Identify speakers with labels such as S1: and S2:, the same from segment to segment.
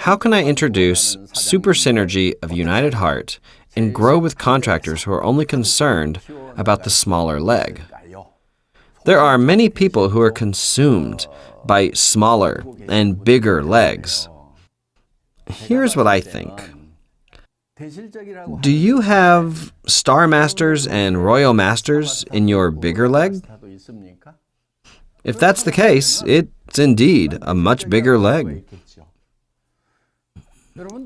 S1: how can I introduce super synergy of United Heart and grow with contractors who are only concerned about the smaller leg? There are many people who are consumed by smaller and bigger legs. Here's what I think. Do you have Star Masters and Royal Masters in your bigger leg? If that's the case, it's indeed a much bigger leg.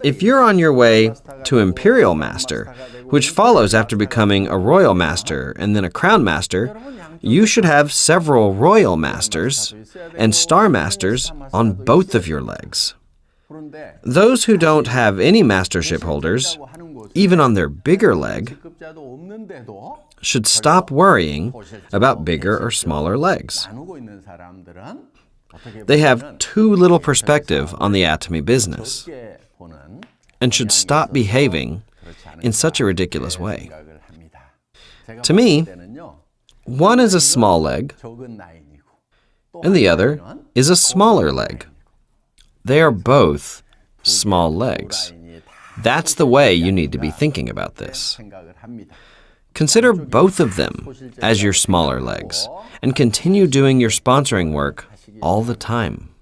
S1: If you're on your way to Imperial Master, which follows after becoming a Royal Master and then a Crown Master, you should have several Royal Masters and Star Masters on both of your legs. Those who don't have any mastership holders, even on their bigger leg, should stop worrying about bigger or smaller legs. They have too little perspective on the Atomy business and should stop behaving in such a ridiculous way. To me, one is a small leg, and the other is a smaller leg. They are both small legs. That's the way you need to be thinking about this. Consider both of them as your smaller legs, and continue doing your sponsoring work all the time.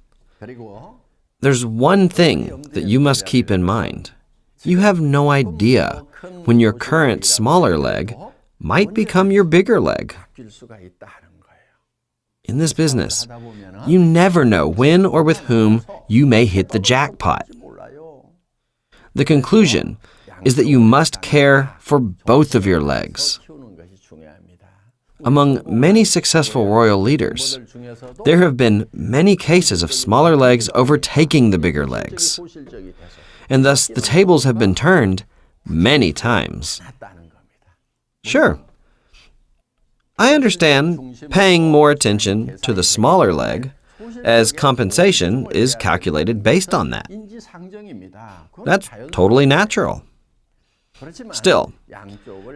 S1: There's one thing that you must keep in mind. You have no idea when your current smaller leg might become your bigger leg. In this business, you never know when or with whom you may hit the jackpot. The conclusion is that you must care for both of your legs. Among many successful royal leaders, there have been many cases of smaller legs overtaking the bigger legs, and thus the tables have been turned many times. Sure, I understand paying more attention to the smaller leg, as compensation is calculated based on that. That's totally natural. Still,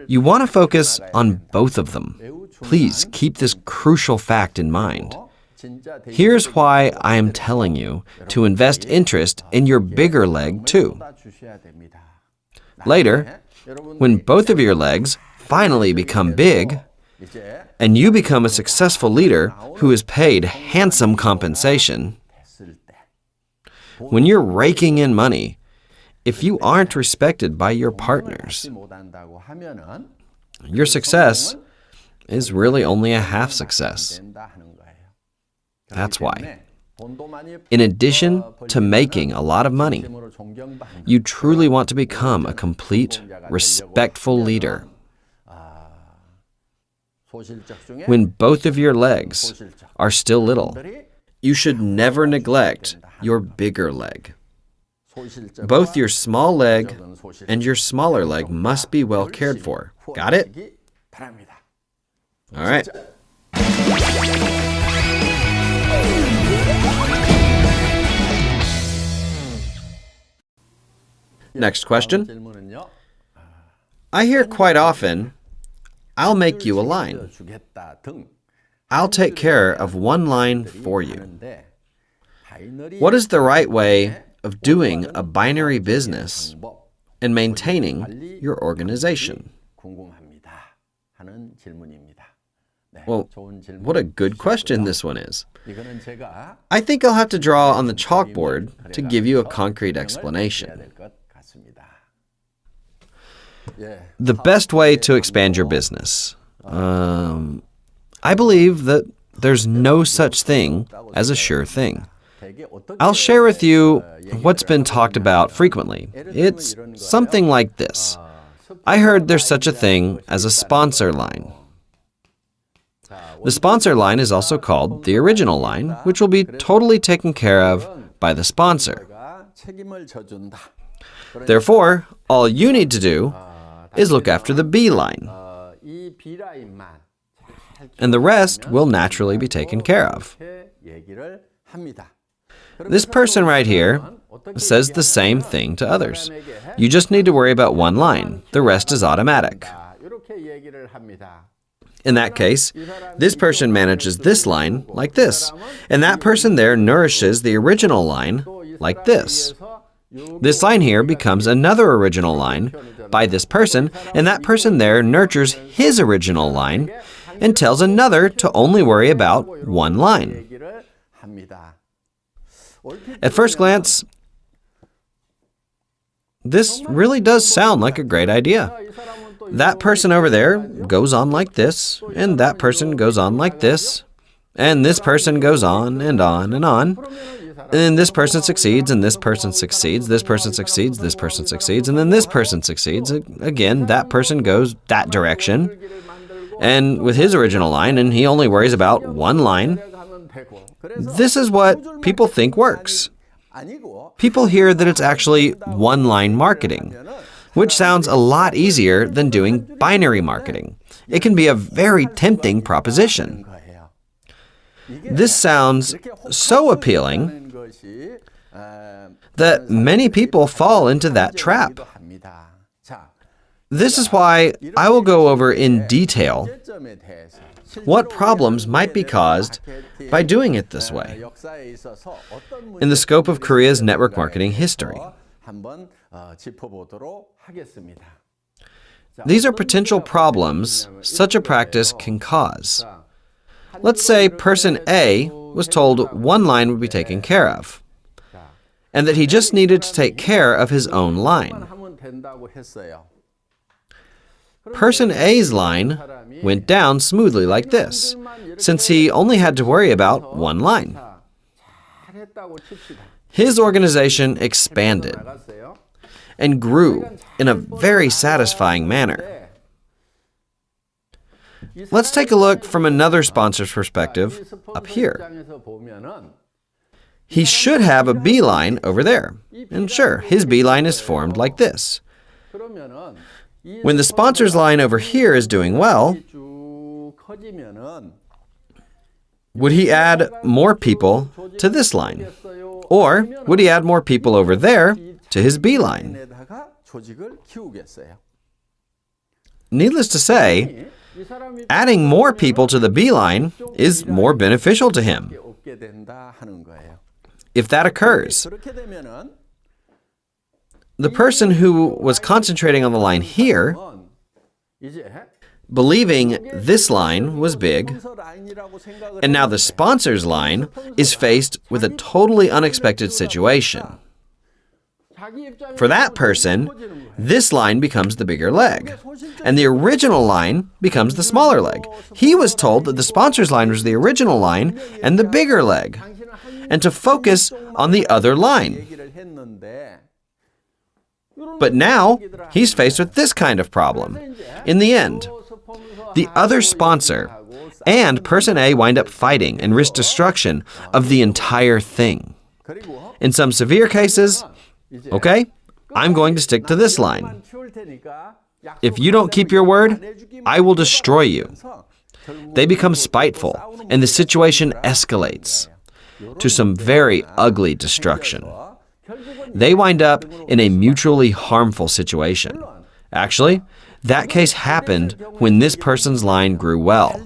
S1: you want to focus on both of them. Please keep this crucial fact in mind. Here's why I am telling you to invest interest in your bigger leg too. Later, when both of your legs finally become big, and you become a successful leader who is paid handsome compensation, when you're raking in money, if you aren't respected by your partners, your success is really only a half success. That's why. In addition to making a lot of money, you truly want to become a complete, respectful leader. When both of your legs are still little, you should never neglect your bigger leg. Both your small leg and your smaller leg must be well cared for. Got it? All right. Next question. I hear quite often, I'll make you a line. I'll take care of one line for you. What is the right way of doing a binary business and maintaining your organization? Well, what a good question this one is. I think I'll have to draw on the chalkboard to give you a concrete explanation. The best way to expand your business. I believe that there's no such thing as a sure thing. I'll share with you what's been talked about frequently. It's something like this. I heard there's such a thing as a sponsor line. The sponsor line is also called the original line, which will be totally taken care of by the sponsor. Therefore, all you need to do is look after the B line, and the rest will naturally be taken care of. This person right here says the same thing to others. You just need to worry about one line. The rest is automatic. In that case, this person manages this line like this, and that person there nourishes the original line like this. This line here becomes another original line by this person, and that person there nurtures his original line and tells another to only worry about one line. At first glance, this really does sound like a great idea. That person over there goes on like this, and that person goes on like this, and this person goes on and on and on. And this person succeeds, and this person succeeds, this person succeeds, this person succeeds, and then this person succeeds. Again, that person goes that direction, and with his original line, and he only worries about one line. This is what people think works. People hear that it's actually one-line marketing, which sounds a lot easier than doing binary marketing. It can be a very tempting proposition. This sounds so appealing that many people fall into that trap. This is why I will go over in detail what problems might be caused by doing it this way in the scope of Korea's network marketing history. These are potential problems such a practice can cause. Let's say person A was told one line would be taken care of, and that he just needed to take care of his own line. Person A's line went down smoothly like this, since he only had to worry about one line. His organization expanded and grew in a very satisfying manner. Let's take a look from another sponsor's perspective up here. He should have a B line over there, and sure, his B line is formed like this. When the sponsor's line over here is doing well, would he add more people to this line? Or would he add more people over there to his B line? Needless to say, adding more people to the B line is more beneficial to him. If that occurs, the person who was concentrating on the line here, believing this line was big, and now the sponsor's line is faced with a totally unexpected situation. For that person, this line becomes the bigger leg, and the original line becomes the smaller leg. He was told that the sponsor's line was the original line and the bigger leg, and to focus on the other line. But now, he's faced with this kind of problem. In the end, the other sponsor and person A wind up fighting and risk destruction of the entire thing. In some severe cases, okay, I'm going to stick to this line. If you don't keep your word, I will destroy you. They become spiteful, and the situation escalates to some very ugly destruction. They wind up in a mutually harmful situation. Actually, that case happened when this person's line grew well.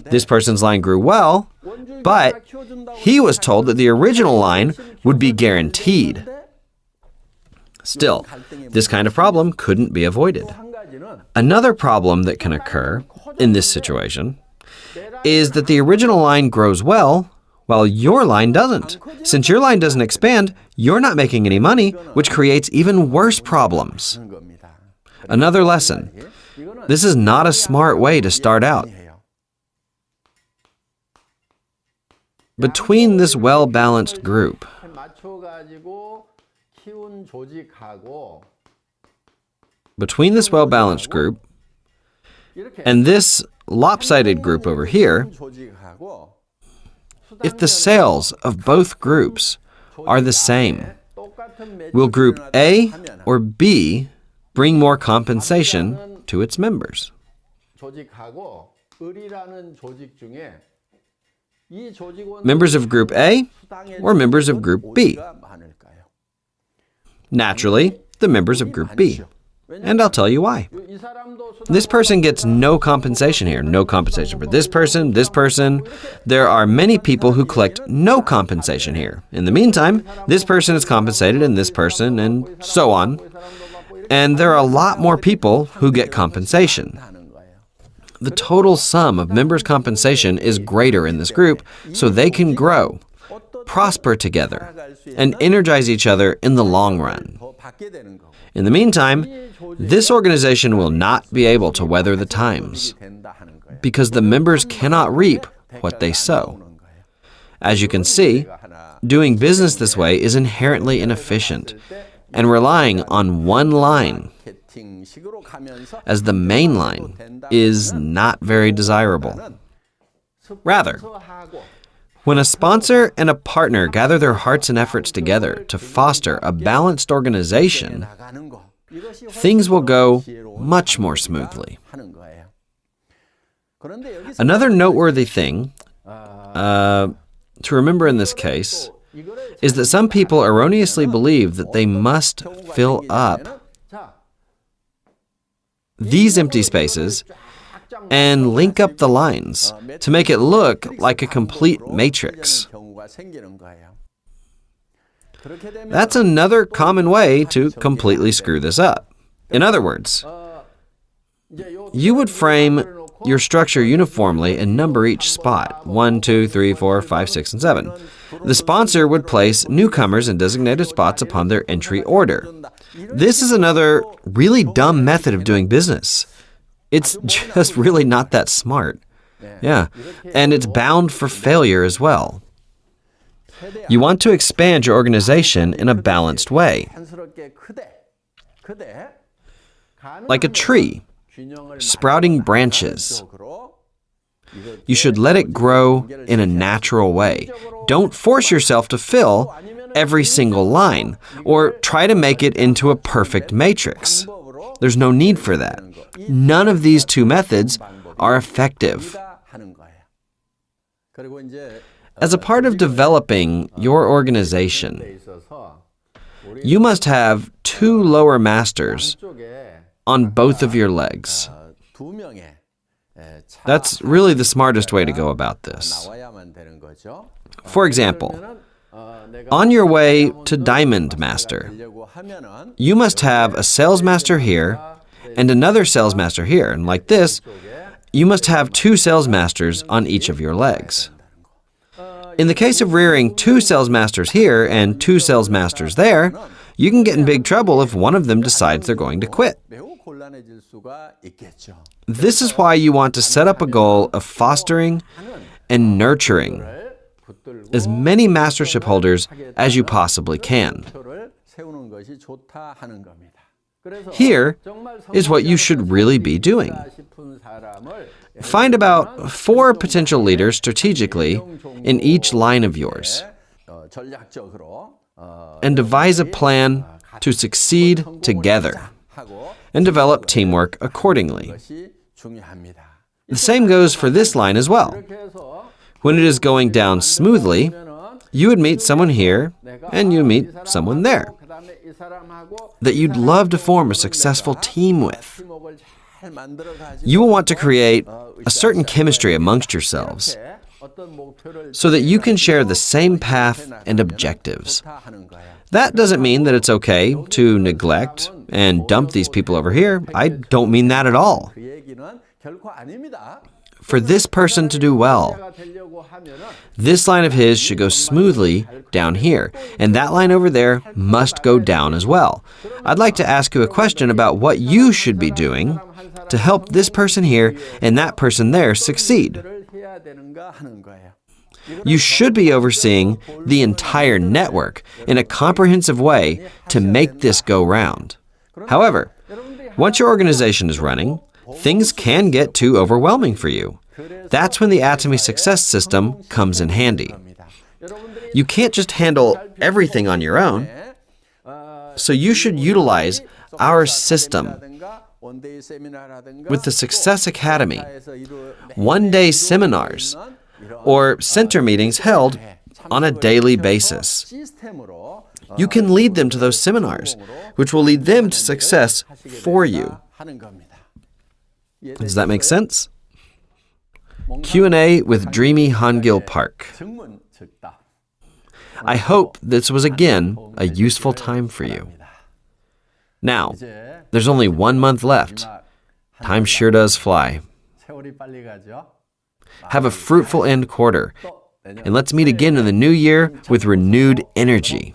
S1: This person's line grew well, but he was told that the original line would be guaranteed. Still, this kind of problem couldn't be avoided. Another problem that can occur in this situation is that the original line grows well while your line doesn't. Since your line doesn't expand, you're not making any money, which creates even worse problems. Another lesson: this is not a smart way to start out. Between this well-balanced group and this lopsided group over here, if the sales of both groups are the same, will group A or B bring more compensation to its members? Members of Group A or members of Group B? Naturally, the members of Group B. And I'll tell you why. This person gets no compensation here. No compensation for this person, this person. There are many people who collect no compensation here. In the meantime, this person is compensated and this person and so on. And there are a lot more people who get compensation. The total sum of members' compensation is greater in this group, so they can grow, prosper together, and energize each other in the long run. In the meantime, this organization will not be able to weather the times because the members cannot reap what they sow. As you can see, doing business this way is inherently inefficient and relying on one line as the main line is not very desirable. Rather, when a sponsor and a partner gather their hearts and efforts together to foster a balanced organization, things will go much more smoothly. Another noteworthy thing to remember in this case is that some people erroneously believe that they must fill up these empty spaces and link up the lines to make it look like a complete matrix. That's another common way to completely screw this up. In other words, you would frame your structure uniformly and number each spot, 1, 2, 3, 4, 5, 6, and 7. The sponsor would place newcomers in designated spots upon their entry order. This is another really dumb method of doing business. It's just really not that smart. Yeah, and it's bound for failure as well. You want to expand your organization in a balanced way. Like a tree, sprouting branches. You should let it grow in a natural way. Don't force yourself to fill every single line or try to make it into a perfect matrix. There's no need for that. None of these two methods are effective. As a part of developing your organization, you must have 2 lower masters on both of your legs. That's really the smartest way to go about this. For example, on your way to Diamond Master, you must have a Sales Master here and another Sales Master here. And like this, you must have 2 Sales Masters on each of your legs. In the case of rearing 2 Sales Masters here and 2 Sales Masters there, you can get in big trouble if one of them decides they're going to quit. This is why you want to set up a goal of fostering and nurturing as many mastership holders as you possibly can. Here is what you should really be doing. Find about 4 potential leaders strategically in each line of yours and devise a plan to succeed together and develop teamwork accordingly. The same goes for this line as well. When it is going down smoothly, you would meet someone here and you meet someone there that you'd love to form a successful team with. You will want to create a certain chemistry amongst yourselves so that you can share the same path and objectives. That doesn't mean that it's okay to neglect and dump these people over here. I don't mean that at all. For this person to do well, this line of his should go smoothly down here, and that line over there must go down as well. I'd like to ask you a question about what you should be doing to help this person here and that person there succeed. You should be overseeing the entire network in a comprehensive way to make this go round. However, once your organization is running, things can get too overwhelming for you. That's when the Atomy Success System comes in handy. You can't just handle everything on your own, so you should utilize our system with the Success Academy, one-day seminars, or center meetings held on a daily basis. You can lead them to those seminars, which will lead them to success for you. Does that make sense? Q&A with Dreamy Gill Park. I hope this was again a useful time for you. Now, there's only 1 month left. Time sure does fly. Have a fruitful end quarter, and let's meet again in the new year with renewed energy.